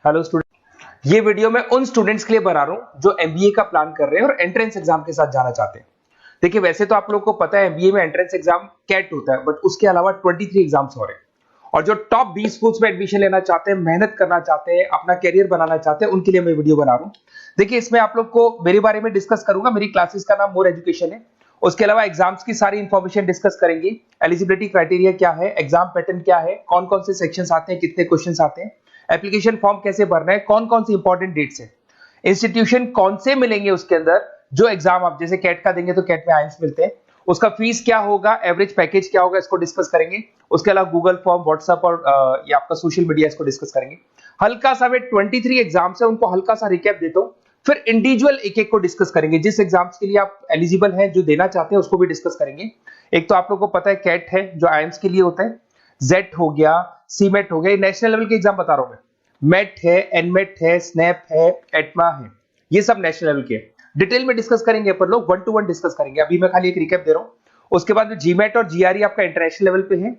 Hello student, ये video मैं उन स्टूडेंट्स के लिए बना रहा हूं जो एमबीए का प्लान कर रहे हैं और एंट्रेंस एग्जाम के साथ जाना चाहते हैं। देखिए, वैसे तो आप लोग को पता है एमबीए में एंट्रेंस एग्जाम कैट होता है, बट उसके अलावा 23 एग्जाम्स हो रहे हैं। और जो टॉप 20 स्कूल्स में एडमिशन लेना चाहते हैं, मेहनत करना चाहते हैं, अपना कैरियर बनाना चाहते हैं, उनके लिए मैं वीडियो बना रहा हूँ। देखिए, इसमें आप लोग को मेरे बारे में डिस्कस करूंगा। मेरी क्लासेस का नाम मोर एजुकेशन है। उसके अलावा एग्जाम्स की सारी इंफॉर्मेशन डिस्कस करेंगे। एलिजिबिलिटी क्राइटेरिया क्या है, एग्जाम पैटर्न क्या है, कौन कौन से सेक्शंस आते हैं, कितने क्वेश्चंस आते हैं, एप्लीकेशन फॉर्म कैसे भरना है, कौन कौन सी इंपॉर्टेंट डेट्स है, इंस्टीट्यूशन कौन से मिलेंगे उसके अंदर। जो एग्जाम आप जैसे कैट का देंगे तो कैट में आइम्स मिलते हैं, उसका फीस क्या होगा, एवरेज पैकेज क्या होगा, इसको डिस्कस करेंगे। उसके अलावा गूगल फॉर्म, व्हाट्सएप और ये आपका सोशल मीडिया, इसको डिस्कस करेंगे। हल्का सा वे 23 एग्जाम्स है, उनको हल्का सा रिकैप देता हूं, फिर इंडिविजुअल एक एक को डिस्कस करेंगे। जिस एग्जाम्स के लिए आप एलिजिबल हैं, जो देना चाहते हैं, उसको भी डिस्कस करेंगे। एक तो आप लोग को पता है कैट है जो आइम्स के लिए होता है, जेट हो गया, सीमेट हो गया, नेशनल लेवल के एग्जाम बता रहा हूं मैं। मेट है, एनमेट है, स्नैप है, एटमा है, ये सब नेशनल लेवल के। डिटेल में डिस्कस करेंगे अपन लोग, 1 to 1 डिस्कस करेंगे। अभी मैं खाली एक रिकैप दे रहा हूं। उसके बाद जीमेट और जीआरई आपका इंटरनेशनल लेवल पे है,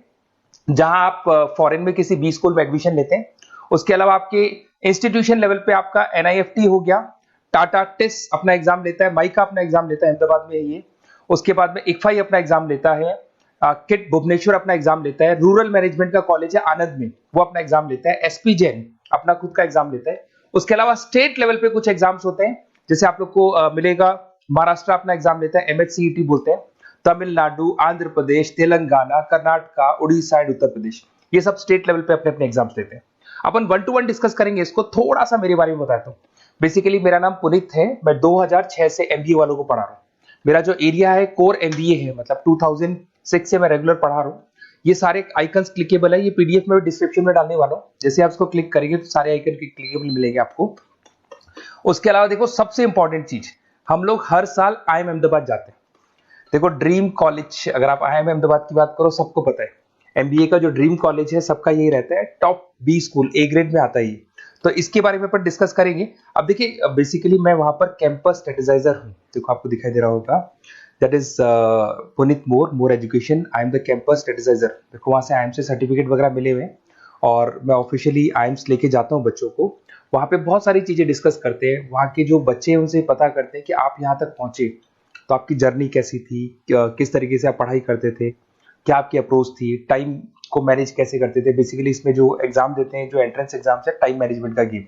जहां आप फॉरेन में किसी बी स्कूल में एडमिशन लेते हैं। उसके अलावा आपके इंस्टीट्यूशन लेवल पे आपका एनआईएफटी हो गया, टाटा टिस अपना एग्जाम लेता है, माइका अपना एग्जाम लेता है, अहमदाबाद में है ये। उसके बाद में इक्फाई अपना एग्जाम लेता है, किट भुवनेश्वर अपना एग्जाम लेता है, रूरल मैनेजमेंट का कॉलेज है आनंद में, वो अपना एग्जाम लेता है, एसपी जैन अपना खुद का एग्जाम लेता है। उसके अलावा स्टेट लेवल पे कुछ एग्जाम्स होते हैं, जैसे आप लोग को मिलेगा, महाराष्ट्र अपना एग्जाम लेता है, एमएचसीईटी बोलते हैं। तमिलनाडु, आंध्र प्रदेश, तेलंगाना, कर्नाटका, उड़ीसा एंड उत्तर प्रदेश, ये सब स्टेट लेवल पे अपने अपने एग्जाम्स लेते हैं। अपन 1 to 1 डिस्कस करेंगे इसको। थोड़ा सा मेरे बारे में बताता हूँ। बेसिकली मेरा नाम पुनीत है, मैं 2006 से एमबीए वालों को पढ़ा रहा हूँ। मेरा जो एरिया है कोर एमबीए है, मतलब 2006 से मैं रेगुलर पढ़ा रहा हूँ। ये सारे आइकन्स क्लिकेबल है, ये पीडीएफ में डिस्क्रिप्शन में डालने वाला हूँ। जैसे आप इसको क्लिक करेंगे तो सारे आइकन क्लिकेबल मिलेंगे आपको। उसके अलावा देखो, सबसे इंपॉर्टेंट चीज, हम लोग हर साल आईएम अहमदाबाद जाते हैं। देखो, ड्रीम कॉलेज, अगर आप आईएम अहमदाबाद की बात करो, सबको पता है एमबीए का जो ड्रीम कॉलेज है सबका यही रहता है, top B school, A grade में आता है ये। तो इसके बारे में अपन डिस्कस करेंगे। अब देखिए, बेसिकली मैं वहां पर कैंपस स्ट्रेटेजाइजर हूँ। देखो, आपको दिखाई दे रहा होगा, that is Puneet More education, I am the campus strategizer. देखो, वहां से आईएम से सर्टिफिकेट वगैरह मिले हुए हैं और मैं ऑफिशियली आईएम्स लेके जाता हूँ बच्चों को। वहां पे बहुत सारी चीजें डिस्कस करते हैं, वहां के जो बच्चे हैं उनसे पता करते हैं कि आप यहाँ तक पहुंचे तो आपकी जर्नी कैसी थी, किस तरीके से आप पढ़ाई करते थे, क्या आपकी अप्रोच थी, टाइम को मैनेज कैसे करते थे। बेसिकली इसमें जो एग्जाम देते हैं, जो एंट्रेंस एग्जाम्स है, टाइम मैनेजमेंट का गेम।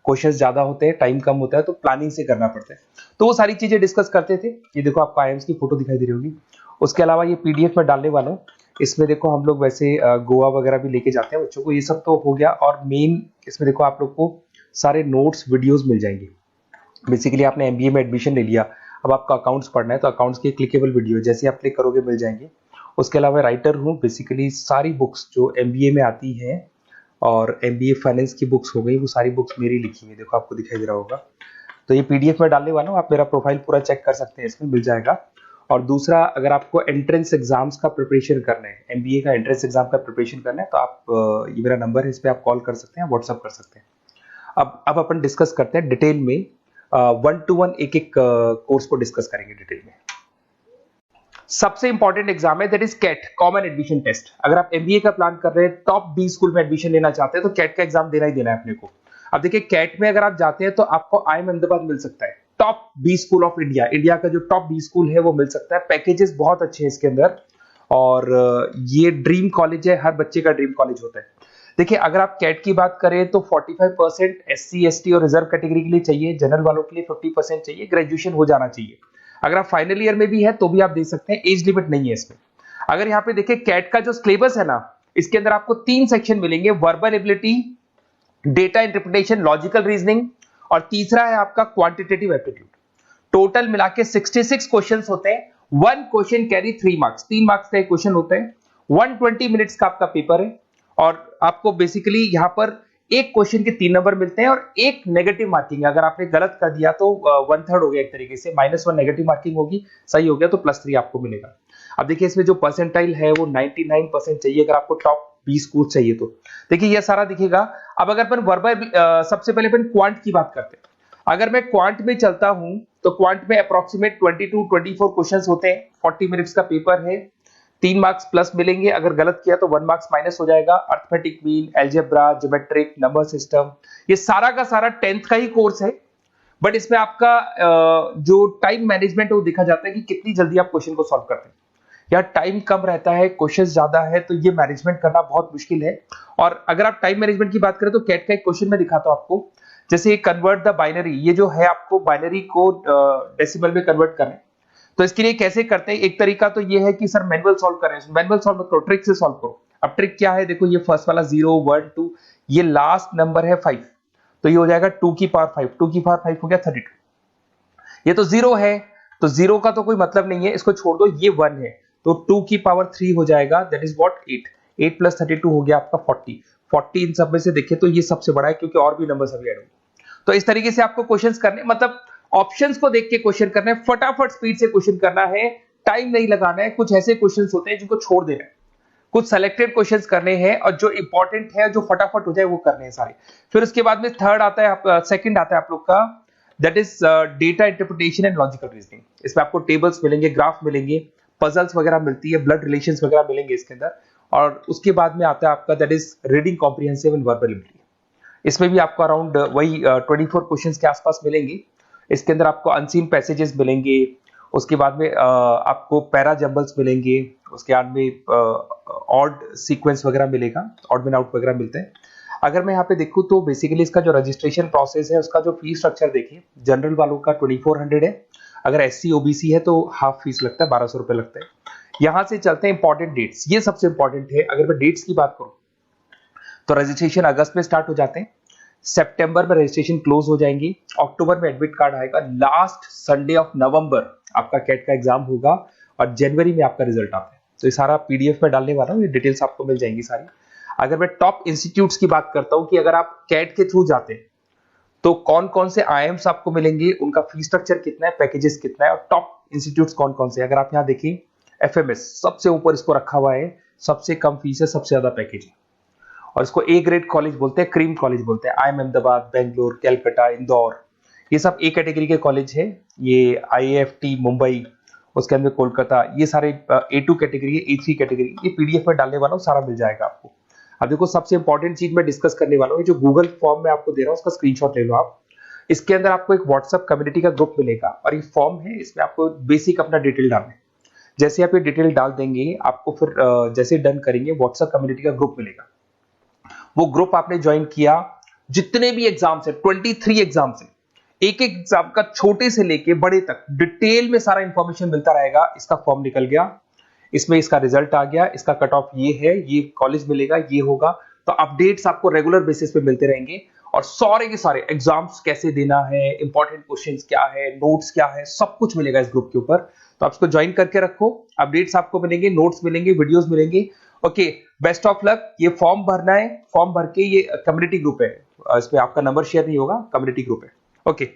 क्वेश्चंस ज्यादा होते हैं, टाइम कम होता है, तो प्लानिंग से करना पड़ता है। तो वो सारी चीजें डिस्कस करते थे। ये देखो, आपको आईएम्स की फोटो दिखाई दे रही होगी। उसके अलावा ये पीडीएफ में डालने वाला हूँ। इसमें देखो, हम लोग वैसे गोवा वगैरह भी लेके जाते हैं बच्चों को। ये सब तो हो गया, और मेन इसमें देखो आप लोग को सारे नोट्स, वीडियोस मिल जाएंगे। बेसिकली आपने एमबीए में एडमिशन ले लिया, अब आपका अकाउंट्स पढ़ना है, तो अकाउंट्स की क्लिकेबल वीडियो जैसे आप क्लिक करोगे मिल जाएंगे। उसके अलावा राइटर हूँ, बेसिकली सारी बुक्स जो एमबीए में आती हैं और एमबीए फाइनेंस की बुक्स हो गई, वो सारी बुक्स मेरी लिखी है। देखो, आपको दिखाई दे रहा होगा। तो ये पीडीएफ में डालने वाला हूँ, आप मेरा प्रोफाइल पूरा चेक कर सकते हैं, इसमें मिल जाएगा। और दूसरा, अगर आपको एंट्रेंस एग्जाम्स का प्रिपरेशन करना है, एमबीए का एंट्रेंस एग्जाम का प्रिपरेशन करना है, तो आप ये मेरा नंबर है, इस पर आप कॉल कर सकते हैं, व्हाट्सअप कर सकते हैं। अब अपन डिस्कस करते हैं डिटेल में, 1 to 1 एक एक कोर्स को डिस्कस करेंगे डिटेल में। सबसे इंपॉर्टेंट एग्जाम है, that is CAT, common admission test. अगर आप एमबीए का प्लान कर रहे हैं, टॉप बी स्कूल में एडमिशन लेना चाहते हैं, तो कैट का एग्जाम देना ही देना है अपने को। अब देखिए, कैट में अगर आप जाते हैं तो आपको आईएम अहमदाबाद मिल सकता है, top B school of India, India का जो टॉप बी स्कूल है वो मिल सकता है। पैकेजेस बहुत अच्छे हैं इसके अंदर, और ये ड्रीम कॉलेज है, हर बच्चे का ड्रीम कॉलेज होता है। देखिए, अगर आप कैट की बात करें तो 45% एससी एसटी और रिजर्व कैटेगरी के लिए चाहिए, जनरल वालों के लिए 50% चाहिए, ग्रेजुएशन हो जाना चाहिए। अगर आप फाइनल ईयर में भी है तो भी आप दे सकते हैं, एज लिमिट नहीं है इसमें। अगर यहाँ पे देखिए, कैट का जो सिलेबस है ना, इसके अंदर आपको 3 सेक्शन मिलेंगे, verbal ability, data interpretation, logical reasoning, और तीसरा है आपका क्वांटिटेटिव एप्टीट्यूड। टोटल मिला के 66 क्वेश्चंस होते हैं। 1 क्वेश्चन कैरी 3 मार्क्स, 3 मार्क्स का एक क्वेश्चन होता है। 120 मिनट्स का आपका पेपर है, और आपको बेसिकली यहाँ पर एक क्वेश्चन के 3 नंबर मिलते हैं और एक नेगेटिव मार्किंग है। अगर आपने गलत कर दिया तो 1/3 हो गया, एक तरीके से -1 नेगेटिव मार्किंग होगी, सही हो गया तो +3 आपको मिलेगा। अब देखिए, इसमें जो परसेंटाइल है वो 99% चाहिए, अगर आपको टॉप 20 स्कोर चाहिए तो। देखिए, ये सारा दिखेगा। अब अगर अपन वर्बल, सबसे पहले अपन क्वांट की बात करते हैं। अगर मैं क्वांट में चलता हूं तो क्वांट में अप्रोक्सीमेट 22-24 क्वेश्चंस होते हैं, 40 मिनट्स का पेपर है। 3 मार्क्स प्लस मिलेंगे, अगर गलत किया तो 1 मार्क्स माइनस हो जाएगा। Arithmetic mean, algebra, geometric, number system, ये सारा का सारा 10th का ही कोर्स है, बट इसमें आपका जो टाइम मैनेजमेंट है वो देखा जाता है कि कितनी जल्दी आप क्वेश्चन को सॉल्व करते हैं। या टाइम कम रहता है, क्वेश्चन ज्यादा है, तो ये मैनेजमेंट करना बहुत मुश्किल है। और अगर आप टाइम मैनेजमेंट की बात करें तो कैट का एक क्वेश्चन मैं दिखाता हूं आपको। जैसे कन्वर्ट द बाइनरी, ये जो है आपको बाइनरी को डेसिमल में कन्वर्ट करना है, तो इसके लिए कैसे करते हैं? एक तरीका तो ये है कि सर मैनुअल सॉल्व करें, मैनुअल सॉल्व करो, ट्रिक से सॉल्व करो। अब ट्रिक क्या है? देखो, ये फर्स्ट वाला 0 1 2, ये लास्ट नंबर है 5, तो ये हो जाएगा 2 की पावर 5, 2 की पावर 5 हो गया 32। ये तो 0 है, तो 0 का तो कोई मतलब नहीं है, इसको छोड़ दो, ये 1 है, तो 2 की पावर 3 हो जाएगा, दैट इज व्हाट 8, 8 प्लस 32 हो गया आपका 40। 40 इन सब में से देखिए तो ये सबसे बड़ा है, क्योंकि और भी नंबर्स अभी ऐड होंगे। तो इस तरीके से आपको क्वेश्चंस करने, मतलब ऑप्शंस को देख के क्वेश्चन करना है, फटाफट स्पीड से क्वेश्चन करना है, टाइम नहीं लगाना है। कुछ ऐसे क्वेश्चंस होते हैं जिनको छोड़ देना है, कुछ सेलेक्टेड क्वेश्चंस करने हैं, और जो इंपॉर्टेंट है, जो फटाफट हो जाए वो करने हैं सारे। फिर उसके बाद में थर्ड आता है, आप सेकंड आता है आप लोग का, that is data interpretation and logical reasoning. इसमें आपको टेबल्स मिलेंगे, ग्राफ मिलेंगे, पजल्स वगैरह मिलती है, ब्लड रिलेशंस वगैरह मिलेंगे इसके अंदर। और उसके बाद में आता है आपका that is reading comprehensive and verbal ability. इसमें भी आपको अराउंड वही 24 क्वेश्चंस के आसपास मिलेंगे। इसके अंदर आपको अनसीन पैसेजेस मिलेंगे, उसके बाद में आपको पैरा जंबल्स मिलेंगे, उसके बाद में ऑड सीक्वेंस वगैरह मिलेगा, ऑड मैन आउट वगैरह मिलते हैं। अगर मैं यहाँ पे देखूँ तो बेसिकली इसका जो रजिस्ट्रेशन प्रोसेस है, उसका जो फीस स्ट्रक्चर देखिए, जनरल वालों का 2400 है, अगर एससी ओबीसी है तो हाफ फीस लगता है, 1200 रुपए लगता है। यहां से चलते हैं इंपॉर्टेंट डेट्स, ये सबसे इंपॉर्टेंट है। अगर मैं डेट्स की बात करूं तो रजिस्ट्रेशन अगस्त में स्टार्ट हो जाते हैं, सितंबर में रजिस्ट्रेशन क्लोज हो जाएंगी, अक्टूबर में एडमिट कार्ड आएगा, लास्ट संडे ऑफ नवंबर आपका कैट का एग्जाम होगा, और जनवरी में आपका रिजल्ट आता है। तो ये सारा पीडीएफ में डालने वाला हूँ, ये डिटेल्स आपको मिल जाएंगी सारी। अगर मैं टॉप इंस्टीट्यूट्स की बात करता हूं कि अगर आप कैट के थ्रू जाते हैं तो कौन कौन से आईएम्स आपको मिलेंगे, उनका फीस स्ट्रक्चर कितना है, पैकेजेस कितना है, और टॉप इंस्टीट्यूट्स कौन कौन से। अगर आप यहाँ देखिए, एफएमएस सबसे ऊपर इसको रखा हुआ है, सबसे कम फीस है, सबसे ज्यादा पैकेज है, और इसको ए ग्रेड कॉलेज बोलते हैं, क्रीम कॉलेज बोलते हैं। आईएम अहमदाबाद, बेंगलोर, कैलकाटा, इंदौर, ये सब ए कैटेगरी के कॉलेज है। ये आईएफटी मुंबई, उसके अंदर कोलकाता, ये सारे A2 कैटेगरी, A3 कैटेगरी, ये पीडीएफ में डालने वाला हूँ, सारा मिल जाएगा आपको। अब देखो, सबसे इंपॉर्टेंट चीज मैं डिस्कस करने वाला हूँ, जो गूगल फॉर्म में आपको दे रहा हूँ, उसका स्क्रीनशॉट ले लो आप। इसके अंदर आपको एक व्हाट्सएप कम्युनिटी का ग्रुप मिलेगा, और ये फॉर्म है, इसमें आपको बेसिक अपना डिटेल डालना है। जैसे आप ये डिटेल डाल देंगे, आपको फिर जैसे डन करेंगे, व्हाट्सएप कम्युनिटी का ग्रुप मिलेगा। वो ग्रुप आपने ज्वाइन किया, जितने भी एग्जाम्स है, 23 एग्जाम्स है, एक एक एग्जाम का छोटे से लेके बड़े तक डिटेल में सारा इंफॉर्मेशन मिलता रहेगा। इसका फॉर्म निकल गया, इसमें इसका रिजल्ट आ गया, इसका कट ऑफ ये है, ये कॉलेज मिलेगा, ये होगा। तो अपडेट्स आपको रेगुलर बेसिस पे मिलते रहेंगे, और सारे के सारे एग्जाम्स कैसे देना है, इंपॉर्टेंट क्वेश्चंस क्या है, नोट्स क्या है, सब कुछ मिलेगा इस ग्रुप के ऊपर। तो आप इसको ज्वाइन करके रखो, अपडेट्स आपको मिलेंगे, नोट्स मिलेंगे, वीडियोस मिलेंगे। Okay, best of luck. ये फॉर्म भरना है, फॉर्म भर के, ये कम्युनिटी ग्रुप है, इसमें आपका नंबर शेयर नहीं होगा, कम्युनिटी ग्रुप है। ओके।